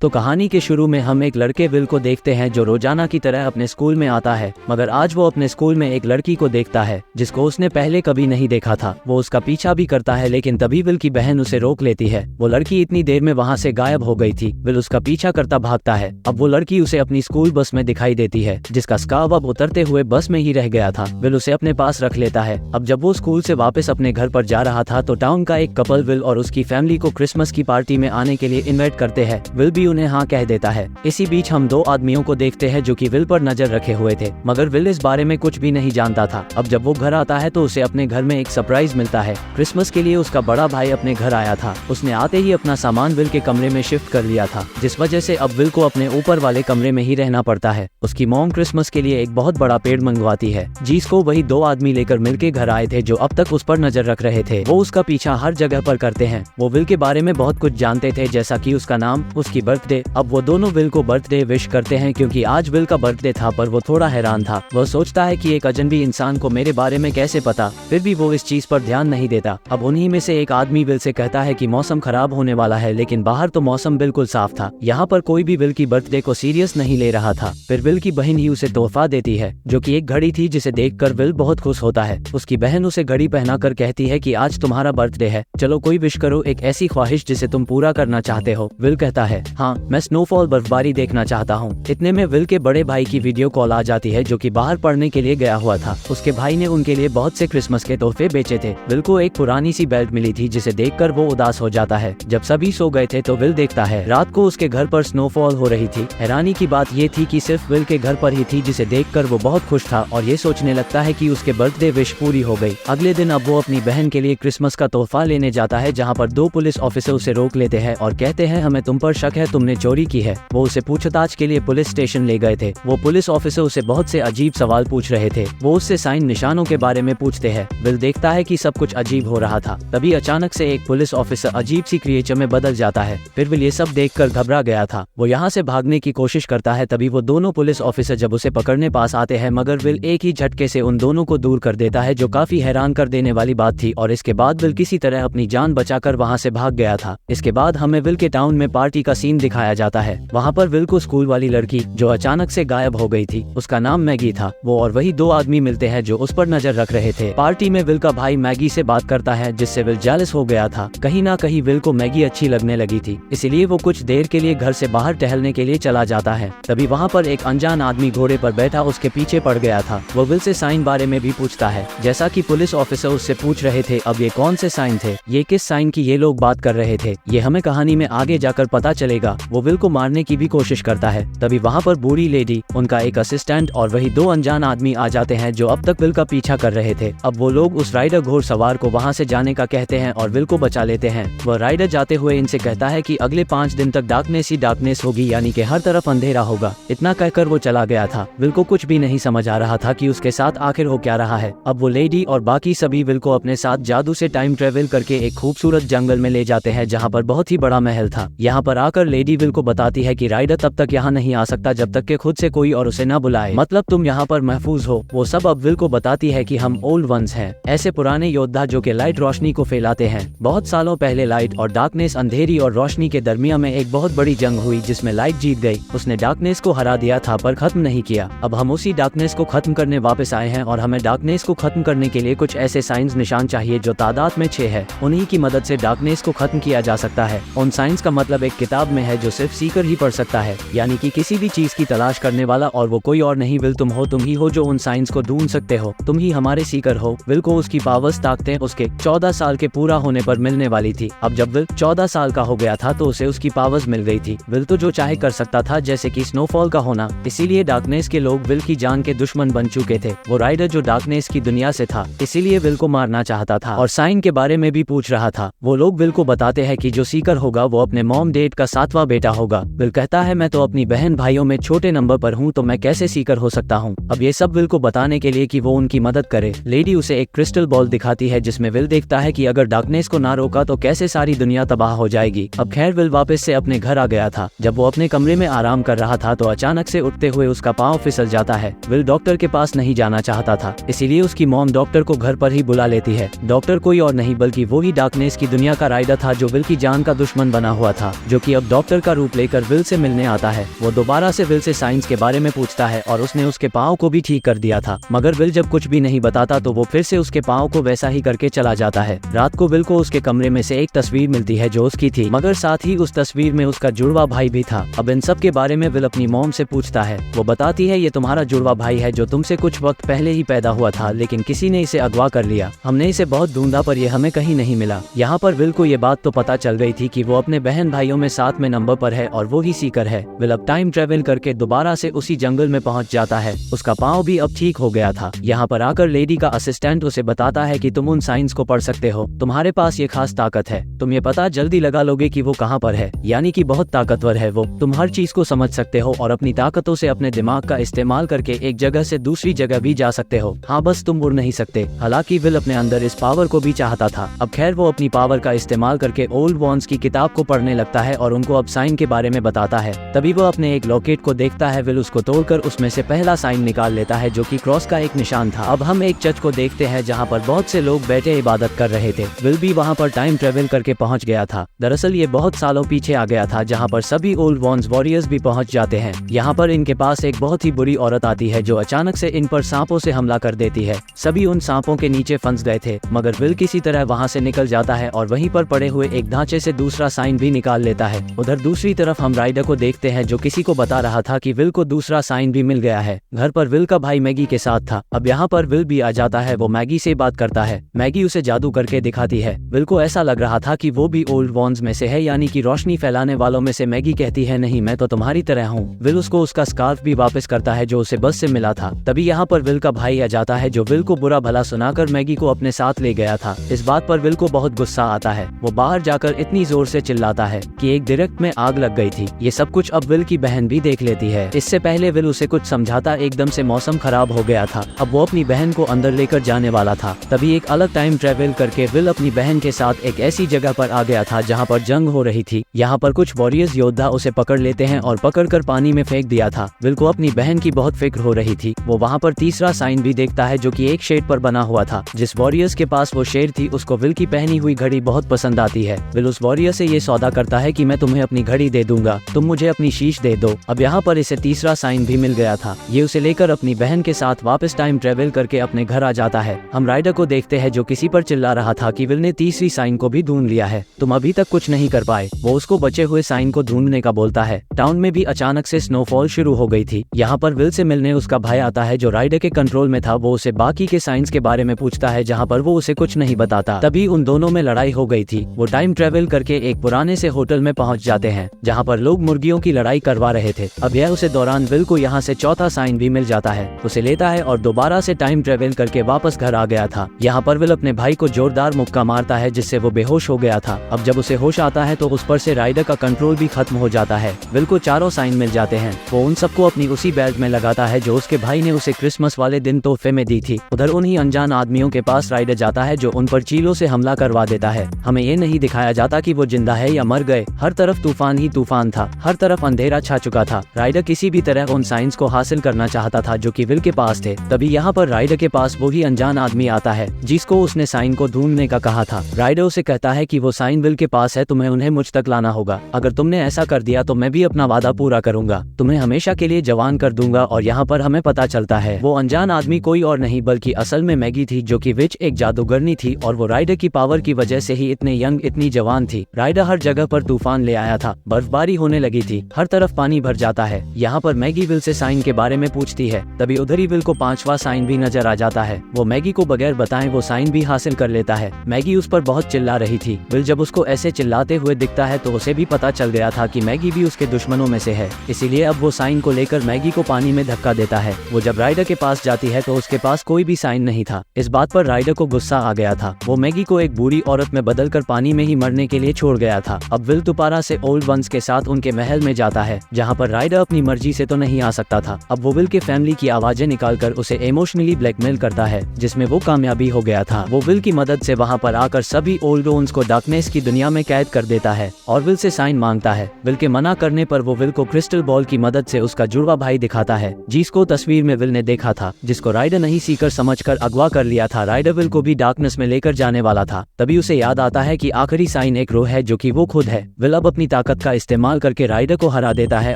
तो कहानी के शुरू में हम एक लड़के विल को देखते हैं जो रोजाना की तरह अपने स्कूल में आता है, मगर आज वो अपने स्कूल में एक लड़की को देखता है जिसको उसने पहले कभी नहीं देखा था। वो उसका पीछा भी करता है, लेकिन तभी विल की बहन उसे रोक लेती है। वो लड़की इतनी देर में वहाँ से गायब हो गई थी। विल उसका पीछा करता भागता है। अब वो लड़की उसे अपनी स्कूल बस में दिखाई देती है, जिसका स्कार्फ अब उतरते हुए बस में ही रह गया था। विल उसे अपने पास रख लेता है। अब जब वो स्कूल से वापस अपने घर पर जा रहा था तो टाउन का एक कपल विल और उसकी फैमिली को क्रिसमस की पार्टी में आने के लिए इन्वाइट करते हैं। विल भी उन्हें हाँ कह देता है। इसी बीच हम दो आदमियों को देखते हैं जो कि विल पर नजर रखे हुए थे, मगर विल इस बारे में कुछ भी नहीं जानता था। अब जब वो घर आता है तो उसे अपने घर में एक सरप्राइज मिलता है। क्रिसमस के लिए उसका बड़ा भाई अपने घर आया था। उसने आते ही अपना सामान विल के कमरे में शिफ्ट कर लिया था, जिस वजह से अब विल को अपने ऊपर वाले कमरे में ही रहना पड़ता है। उसकी मॉम क्रिसमस के लिए एक बहुत बड़ा पेड़ मंगवाती है, जिसको वही दो आदमी लेकर मिलके घर आए थे जो अब तक उस पर नजर रख रहे थे। वो उसका पीछा हर जगह पर करते हैं। वो विल के बारे में बहुत कुछ जानते थे, जैसा कि उसका नाम, उसकी बर्थडे। अब वो दोनों विल को बर्थडे विश करते हैं क्योंकि आज विल का बर्थडे था, पर वो थोड़ा हैरान था। वो सोचता है कि एक अजनबी इंसान को मेरे बारे में कैसे पता, फिर भी वो इस चीज पर ध्यान नहीं देता। अब उन्हीं में से एक आदमी विल से कहता है कि मौसम खराब होने वाला है, लेकिन बाहर तो मौसम बिल्कुल साफ था। यहाँ पर कोई भी विल की बर्थडे को सीरियस नहीं ले रहा था। फिर विल की बहन ही उसे तोहफा देती है, जो कि एक घड़ी थी, जिसे देखकर विल बहुत खुश होता है। उसकी बहन उसे घड़ी पहनाकर कहती है कि आज तुम्हारा बर्थडे है, चलो कोई विश करो, एक ऐसी ख्वाहिश जिसे तुम पूरा करना चाहते हो। विल कहता है, हाँ, मैं स्नोफॉल, बर्फबारी देखना चाहता हूँ। इतने में विल के बड़े भाई की वीडियो कॉल आ जाती है, जो कि बाहर पढ़ने के लिए गया हुआ था। उसके भाई ने उनके लिए बहुत से क्रिसमस के तोहफे बेचे थे। विल को एक पुरानी सी बेल्ट मिली थी, जिसे देखकर वो उदास हो जाता है। जब सभी सो गए थे तो विल देखता है रात को उसके घर पर स्नोफॉल हो रही थी। हैरानी की बात ये थी कि सिर्फ विल के घर पर ही थी, जिसे देखकर वो बहुत खुश था और ये सोचने लगता है कि उसके बर्थडे विश पूरी हो गई। अगले दिन अब वो अपनी बहन के लिए क्रिसमस का तोहफा लेने जाता है, जहाँ पर दो पुलिस ऑफिसर उसे रोक लेते हैं और कहते हैं, हमें तुम पर शक है, तुमने चोरी की है। वो उसे पूछताछ के लिए पुलिस स्टेशन ले गए थे। वो पुलिस ऑफिसर उसे बहुत से अजीब सवाल पूछ रहे थे। वो उससे साइन निशानों के बारे में पूछते हैं। विल देखता है कि सब कुछ अजीब हो रहा था। तभी अचानक से एक पुलिस ऑफिसर अजीब सी क्रिएचर में बदल जाता है। फिर विल ये सब देखकर घबरा गया था। वो यहाँ से भागने की कोशिश करता है। तभी वो दोनों पुलिस ऑफिसर जब उसे पकड़ने पास आते हैं, मगर विल एक ही झटके से उन दोनों को दूर कर देता है, जो काफी हैरान कर देने वाली बात थी। और इसके बाद विल किसी तरह अपनी जान बचाकर वहाँ से भाग गया था। इसके बाद हमें विल के टाउन में पार्टी का सीन दिखाया जाता है। वहाँ पर विल को स्कूल वाली लड़की जो अचानक से गायब हो गई थी, उसका नाम मैगी था, वो और वही दो आदमी मिलते हैं जो उस पर नजर रख रहे थे। पार्टी में विल का भाई मैगी से बात करता है, जिससे विल जेलस हो गया था। कहीं ना कहीं विल को मैगी अच्छी लगने लगी थी, इसलिए वो कुछ देर के लिए घर से बाहर टहलने के लिए चला जाता है। तभी वहाँ पर एक अनजान आदमी घोड़े पर बैठा उसके पीछे पड़ गया था। वो विल से साइन बारे में भी पूछता है, जैसा कि पुलिस ऑफिसर उससे पूछ रहे थे। अब ये कौन से साइन थे, ये किस साइन की ये लोग बात कर रहे थे, ये हमें कहानी में आगे जाकर पता चलेगा। वो विल को मारने की भी कोशिश करता है। तभी वहाँ पर बूढ़ी लेडी, उनका एक असिस्टेंट और वही दो अनजान आदमी आ जाते हैं जो अब तक विल का पीछा कर रहे थे। अब वो लोग उस राइडर घोड़सवार को वहाँ से जाने का कहते हैं और विल को बचा लेते हैं। वह राइडर जाते हुए इनसे कहता है कि अगले 5 दिन तक डार्कनेस ही डार्कनेस होगी, यानी कि हर तरफ अंधेरा होगा। इतना कहकर वो चला गया था। विल को कुछ भी नहीं समझ आ रहा था कि उसके साथ आखिर हो क्या रहा है। अब वो लेडी और बाकी सभी विल को अपने साथ जादू से टाइम ट्रेवल करके एक खूबसूरत जंगल में ले जाते हैं, जहाँ पर बहुत ही बड़ा महल था। यहाँ पर आकर लेडी विल को बताती है कि राइडर तब तक यहाँ नहीं आ सकता जब तक कि खुद से कोई और उसे न बुलाए, मतलब तुम यहाँ पर महफूज हो। वो सब अब विल को बताती है कि हम ओल्ड वंस हैं, ऐसे पुराने योद्धा जो कि लाइट रोशनी को फैलाते हैं। बहुत सालों पहले लाइट और डार्कनेस, अंधेरी और रोशनी के दरमियान में एक बहुत बड़ी जंग हुई, जिसमें लाइट जीत गई। उसने डार्कनेस को हरा दिया था, पर खत्म नहीं किया। अब हम उसी डार्कनेस को खत्म करने वापस आए हैं और हमें डार्कनेस को खत्म करने के लिए कुछ ऐसे साइंस निशान चाहिए जो तादाद में 6 है। उन्हीं की मदद से डार्कनेस को खत्म किया जा सकता है। उन साइंस का मतलब एक किताब में है जो सिर्फ सीकर ही पढ़ सकता है, यानी कि किसी भी चीज की तलाश करने वाला, और वो कोई और नहीं विल तुम हो। तुम ही हो जो उन साइंस को ढूंढ सकते हो। तुम ही हमारे सीकर हो। विल को उसकी पावर्स ताकतें उसके 14 साल के पूरा होने पर मिलने वाली थी। अब जब विल 14 साल का हो गया था तो उसे उसकी पावर्स मिल गई थी। विल तो जो चाहे कर सकता था, जैसे कि स्नोफॉल का होना। इसीलिए डार्कनेस के लोग विल की जान के दुश्मन बन चुके थे। वो राइडर जो डार्कनेस की दुनिया से था, इसीलिए विल को मारना चाहता था और साइन के बारे में भी पूछ रहा था। वो लोग विल को बताते हैं कि जो सीकर होगा वो अपने मॉम डैड का 7वां बेटा होगा। विल कहता है, मैं तो अपनी बहन भाइयों में छोटे नंबर पर हूँ, तो मैं कैसे सीकर हो सकता हूँ। अब ये सब विल को बताने के लिए कि वो उनकी मदद करे, लेडी उसे एक क्रिस्टल बॉल दिखाती है, जिसमें विल देखता है कि अगर डार्कनेस को ना रोका तो कैसे सारी दुनिया तबाह हो जाएगी। अब खैर विल वापस से अपने घर आ गया था। जब वो अपने कमरे में आराम कर रहा था तो अचानक से उठते हुए उसका पाँव फिसल जाता है। विल डॉक्टर के पास नहीं जाना चाहता था, इसीलिए उसकी मॉम डॉक्टर को घर पर ही बुला लेती है। डॉक्टर कोई और नहीं बल्कि वो ही डार्कनेस की दुनिया का राइडर था, जो विल की जान का दुश्मन बना हुआ था, जो कि अब डॉक्टर डॉक्टर का रूप लेकर विल से मिलने आता है। वो दोबारा से विल से साइंस के बारे में पूछता है और उसने उसके पाँव को भी ठीक कर दिया था, मगर विल जब कुछ भी नहीं बताता तो वो फिर से उसके पाँव को वैसा ही करके चला जाता है। रात को विल को उसके कमरे में से एक तस्वीर मिलती है जो उसकी थी, मगर साथ ही उस तस्वीर में उसका जुड़वा भाई भी था। अब इन सब के बारे में विल अपनी मॉम से पूछता है। वो बताती है ये तुम्हारा जुड़वा भाई है जो तुमसे कुछ वक्त पहले ही पैदा हुआ था, लेकिन किसी ने इसे अगवा कर लिया। हमने इसे बहुत ढूंढा पर यह हमें कहीं नहीं मिला। यहाँ पर विल को ये बात तो पता चल गई थी कि वो अपने बहन भाइयों में 7वें नंबर पर है और वो ही सीकर है। विल अब टाइम ट्रेवल करके दोबारा से उसी जंगल में पहुंच जाता है। उसका पाँव भी अब ठीक हो गया था। यहाँ पर आकर लेडी का असिस्टेंट उसे बताता है कि तुम उन साइंस को पढ़ सकते हो, तुम्हारे पास ये खास ताकत है, तुम ये पता जल्दी लगा लोगे कि वो कहाँ पर है, यानी कि बहुत ताकतवर है वो। तुम हर चीज को समझ सकते हो और अपनी ताकतों से अपने दिमाग का इस्तेमाल करके एक जगह से दूसरी जगह भी जा सकते हो। हाँ, बस तुम उड़ नहीं सकते। हालांकि विल अपने अंदर इस पावर को भी चाहता था। अब खैर वो अपनी पावर का इस्तेमाल करके ओल्ड वॉन्स की किताब को पढ़ने लगता है और उनको अब साइन के बारे में बताता है। तभी वो अपने एक लॉकेट को देखता है। विल उसको तोड़कर उसमें से पहला साइन निकाल लेता है जो कि क्रॉस का एक निशान था। अब हम एक चर्च को देखते हैं जहाँ पर बहुत से लोग बैठे इबादत कर रहे थे। विल भी वहाँ पर टाइम ट्रेवल करके पहुँच गया था। दरअसल ये बहुत सालों पीछे आ गया था जहाँ पर सभी ओल्ड वॉन्स वॉरियर्स भी पहुँच जाते हैं। यहाँ पर इनके पास एक बहुत ही बुरी औरत आती है जो अचानक से इन पर सांपों से हमला कर देती है। सभी उन सांपों के नीचे फंस गए थे, मगर विल किसी तरह वहाँ से निकल जाता है और वहीं पर पड़े हुए एक ढांचे से दूसरा साइन भी निकाल लेता है। उधर दूसरी तरफ हम राइडर को देखते हैं जो किसी को बता रहा था कि विल को दूसरा साइन भी मिल गया है। घर पर विल का भाई मैगी के साथ था। अब यहाँ पर विल भी आ जाता है। वो मैगी से बात करता है। मैगी उसे जादू करके दिखाती है। विल को ऐसा लग रहा था कि वो भी ओल्ड वॉन्स में से है, यानी कि रोशनी फैलाने वालों में से। मैगी कहती है नहीं, मैं तो तुम्हारी तरह हूँ। विल उसको उसका स्कार्फ भी वापस करता है जो उसे बस से मिला था। तभी यहाँ पर विल का भाई आ जाता है जो विल को बुरा भला सुनाकर मैगी को अपने साथ ले गया था। इस बात पर विल को बहुत गुस्सा आता है। वो बाहर जाकर इतनी जोर से चिल्लाता है कि एक दरख्त में आग लग गई थी। ये सब कुछ अब विल की बहन भी देख लेती है। इससे पहले विल उसे कुछ समझाता एकदम से मौसम खराब हो गया था। अब वो अपनी बहन को अंदर लेकर जाने वाला था। तभी एक अलग टाइम ट्रेवल करके विल अपनी बहन के साथ एक ऐसी जगह पर आ गया था जहाँ पर जंग हो रही थी। यहाँ पर कुछ वॉरियर्स योद्धा उसे पकड़ लेते हैं और पकड़कर पानी में फेंक दिया था। विल को अपनी बहन की बहुत फिक्र हो रही थी। वो वहाँ पर तीसरा साइन भी देखता है जो कि एक शेड पर बना हुआ था। जिस वॉरियर्स के पास वो शेड थी उसको विल की पहनी हुई घड़ी बहुत पसंद आती है। विल उस वॉरियर से ये सौदा करता है कि मैं तुम्हें अपनी घड़ी दे दूंगा, तुम मुझे अपनी शीश दे दो। अब यहाँ पर इसे तीसरा साइन भी मिल गया था। ये उसे लेकर अपनी बहन के साथ वापस टाइम ट्रेवल करके अपने घर आ जाता है। हम राइडर को देखते हैं जो किसी पर चिल्ला रहा था कि विल ने तीसरी साइन को भी ढूंढ लिया है, तुम अभी तक कुछ नहीं कर पाए। वो उसको बचे हुए साइन को ढूंढने का बोलता है। टाउन में भी अचानक से स्नोफॉल शुरू हो गई थी। यहाँ पर विल से मिलने उसका भाई आता है जो राइडर के कंट्रोल में था। वो उसे बाकी के साइंस के बारे में पूछता है जहाँ पर वो उसे कुछ नहीं बताता। तभी उन दोनों में लड़ाई हो गई थी। वो टाइम ट्रेवल करके एक पुराने से होटल में पहुँच जाते हैं जहाँ पर लोग मुर्गियों की लड़ाई करवा रहे थे। अब यह उसे दौरान विल को यहाँ से चौथा साइन भी मिल जाता है। उसे लेता है और दोबारा से टाइम ट्रेवल करके वापस घर आ गया था। यहाँ पर विल अपने भाई को जोरदार मुक्का मारता है जिससे वो बेहोश हो गया था। अब जब उसे होश आता है तो उस पर से राइडर का कंट्रोल भी खत्म हो जाता है। विल को चारों साइन मिल जाते हैं। वो उन सबको अपनी उसी बेल्ट में लगाता है जो उसके भाई ने उसे क्रिसमस वाले दिन तोहफे में दी थी। उधर उन्हीं अनजान आदमियों के पास राइडर जाता है जो उन पर चीलों से हमला करवा देता है। हमें ये नहीं दिखाया जाता कि वो जिंदा है या मर गए। हर तरफ तूफान ही तूफान था। हर तरफ अंधेरा छा चुका था। राइडर किसी भी तरह उन साइंस को हासिल करना चाहता था जो कि विल के पास थे। तभी यहाँ पर राइडर के पास वो ही अनजान आदमी आता है जिसको उसने साइन को ढूंढने का कहा था। राइडर उसे कहता है कि वो साइन विल के पास है, तुम्हें उन्हें मुझ तक लाना होगा। अगर तुमने ऐसा कर दिया तो मैं भी अपना वादा पूरा करूंगा, तुम्हें हमेशा के लिए जवान कर दूंगा। और यहाँ पर हमें पता चलता है वो अनजान आदमी कोई और नहीं बल्कि असल में मैगी थी जो कि विच एक जादूगरनी थी और वो राइडर की पावर की वजह से ही इतने यंग इतनी जवान थी। राइडर हर जगह पर तूफान ले आया था। बर्फबारी होने लगी थी। हर तरफ पानी भर जाता है। यहाँ पर मैगी विल से साइन के बारे में पूछती है। तभी उधर ही विल को पांचवा साइन भी नजर आ जाता है। वो मैगी को बगैर बताए वो साइन भी हासिल कर लेता है। मैगी उस पर बहुत चिल्ला रही थी। विल जब उसको ऐसे चिल्लाते हुए दिखता है तो उसे भी पता चल गया था कि मैगी भी उसके दुश्मनों में से है। इसीलिए अब वो साइन को लेकर मैगी को पानी में धक्का देता है। वो जब राइडर के पास जाती है तो उसके पास कोई भी साइन नहीं था। इस बात पर राइडर को गुस्सा आ गया था। वो मैगी को एक बुरी औरत में बदलकर पानी में ही मरने के लिए छोड़ गया था। अब विल दोबारा से ओल्ड वंस के साथ उनके महल में जाता है जहाँ पर राइडर अपनी मर्जी से तो नहीं आ सकता था। अब वो विल के फैमिली की आवाजें निकालकर उसे इमोशनली ब्लैकमेल करता है जिसमें वो कामयाबी हो गया था। वो विल की मदद से वहाँ पर आकर सभी ओल्ड वंस को डार्कनेस की दुनिया में कैद कर देता है और विल से साइन मांगता है। विल के मना करने पर वो विल को क्रिस्टल बॉल की मदद से उसका जुड़वा भाई दिखाता है जिसको तस्वीर में विल ने देखा था, जिसको राइडर नहीं सीकर समझकर अगवा कर लिया था। राइडर विल को भी डार्कनेस में लेकर जाने वाला था। तभी उसे याद आता है कि आखिरी साइन एक रोह है जो कि वो खुद है। विल अब अपनी ताकत का इस्तेमाल करके राइडर को हरा देता है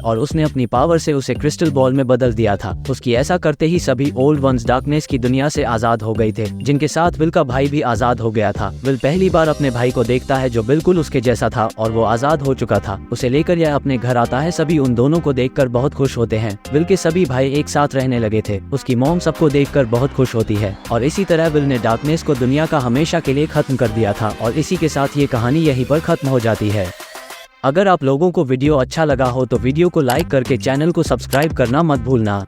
और उसने अपनी पावर से उसे क्रिस्टल बॉल में बदल दिया था। उसकी ऐसा करते ही सभी ओल्ड वंस डार्कनेस की दुनिया से आजाद हो गए थे, जिनके साथ विल का भाई भी आजाद हो गया था। विल पहली बार अपने भाई को देखता है जो बिल्कुल उसके जैसा था और वो आजाद हो चुका था। उसे लेकर यह अपने घर आता है। सभी उन दोनों को देखकर बहुत खुश होते हैं। विल के सभी भाई एक साथ रहने लगे थे। उसकी मॉम सबको देखकर बहुत खुश होती है और इसी तरह विल ने डार्कनेस को दुनिया का हमेशा के लिए खत्म कर दिया था और इसी के साथ ये कहानी यहीं पर खत्म हो जाती है। अगर आप लोगों को वीडियो अच्छा लगा हो तो वीडियो को लाइक करके चैनल को सब्सक्राइब करना मत भूलना।